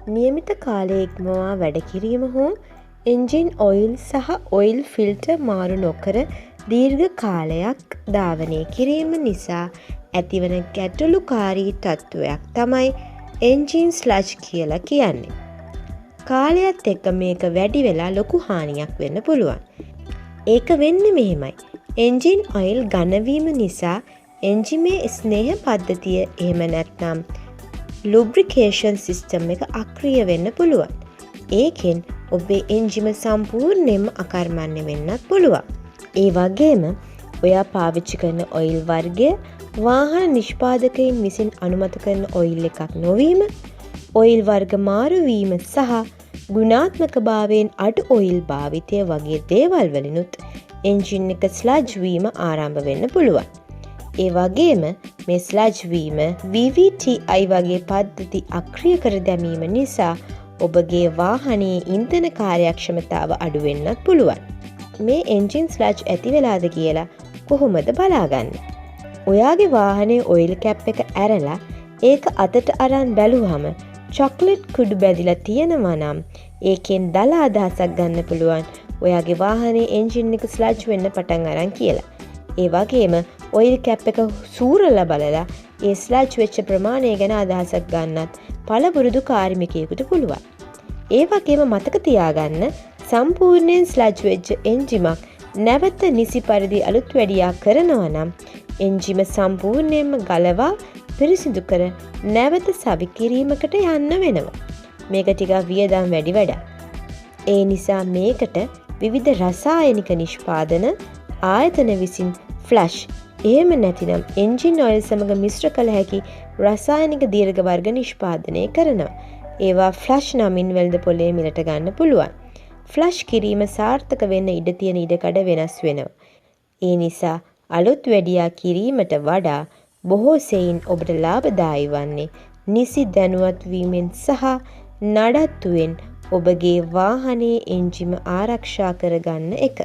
නියමිත කාලය ඉක්මවා වැඩ කිරීම හෝ එන්ජින් ඔයිල් සහ ඔයිල් ෆිල්ටර් මාරු නොකර දීර්ඝ කාලයක් ධාවනය කිරීම නිසා ඇතිවන ගැටලුකාරී තත්ත්වයක් තමයි එන්ජින් ස්ලජ් කියලා කියන්නේ. කාලයත් එක්ක මේක වැඩි වෙලා ලොකු හානියක් වෙන්න පුළුවන්. ඒක වෙන්නේ මෙහෙමයි. එන්ජින් ඔයිල් ඝනවීම නිසා එන්ජිමේ ස්නේහ පද්ධතිය එහෙම නැත්නම් ලුබ්‍රිකේෂන් සිස්ටම් එක අක්‍රිය වෙන්න පුළුවන්. ඒකෙන් ඔබේ එන්ජිම සම්පූර්ණයෙන්ම අකර්මණ්‍ය වෙන්නත් පුළුවන්. ඒ වගේම ඔයා පාවිච්චි කරන ඔයිල් වර්ගය වාහන නිෂ්පාදකයින් විසින් අනුමත කරන ඔයිල් එකක් නොවීම, ඔයිල් වර්ග මාරු වීම සහ ගුණාත්මක භාවයෙන් අඩු ඔයිල් භාවිතය වගේ දේවල් වලිනුත් එන්ජින් එක ස්ලජ් වීම ආරම්භ වෙන්න පුළුවන්. ඒ වගේම මේ ස්ලජ් වීම VVTi වගේ පද්ධති අක්‍රිය කර දැමීම නිසා ඔබගේ වාහනයේ ඉන්ධන කාර්යක්ෂමතාව අඩු වෙන්නත් පුළුවන්. මේ එන්ජින් ස්ලජ් ඇති වෙලාද කියලා කොහොමද බලාගන්නේ? ඔයාගේ වාහනේ ඔයිල් කැප් එක ඇරලා ඒක අතට අරන් බැලුවම චොක්ලට් කුඩු බැදිලා තියෙනවා නම් ඒකෙන් දල අදහසක් ගන්න පුළුවන් ඔයාගේ වාහනේ එන්ජින් එක ස්ලජ් වෙන්න පටන් අරන් කියලා. ඒ වගේම ඔයිල් කැප් එක සූරලා බලලා ඒ ස්ලජ් වෙච්ච ප්‍රමාණය ගැන අදහසක් ගන්නත් පළපුරුදු කාර්මිකයෙකුට පුළුවන්. ඒ වගේම මතක තියාගන්න සම්පූර්ණයෙන් ස්ලජ් වෙච්ච එන්ජිමක් නැවත නිසි පරිදි අලුත් වැඩියා කරනවා නම් එන්ජිම සම්පූර්ණයෙන්ම ගලවා පිරිසිදු කර නැවත සවි කිරීමකට යන්න වෙනවා. මේක ටිකක් වියදම් වැඩි වැඩක්. ඒ නිසා මේකට විවිධ රසායනික නිෂ්පාදන ආයතන විසින් ෆ්ලෂ් එහෙම නැතිනම් එන්ජින් ඔයිල් සමග මිශ්‍ර කළ හැකි රසායනික දීර්ඝ වර්ග නිෂ්පාදනය කරනවා. ඒවා ෆ්ලෂ් නමින් වෙළඳ පොලේ මිලට ගන්න පුළුවන්. ෆ්ලෂ් කිරීම සාර්ථක වෙන්න ඉඩ තියෙන ඉඩකඩ වෙනස් වෙනවා. ඒ නිසා අලුත් වැඩියා කිරීමට වඩා බොහෝ සෙයින් ඔබට ලාභදායී වන්නේ නිසි දැනුවත් වීමෙන් සහ නඩත්තුවෙන් ඔබගේ වාහනයේ එන්ජිම ආරක්ෂා කරගන්න එක.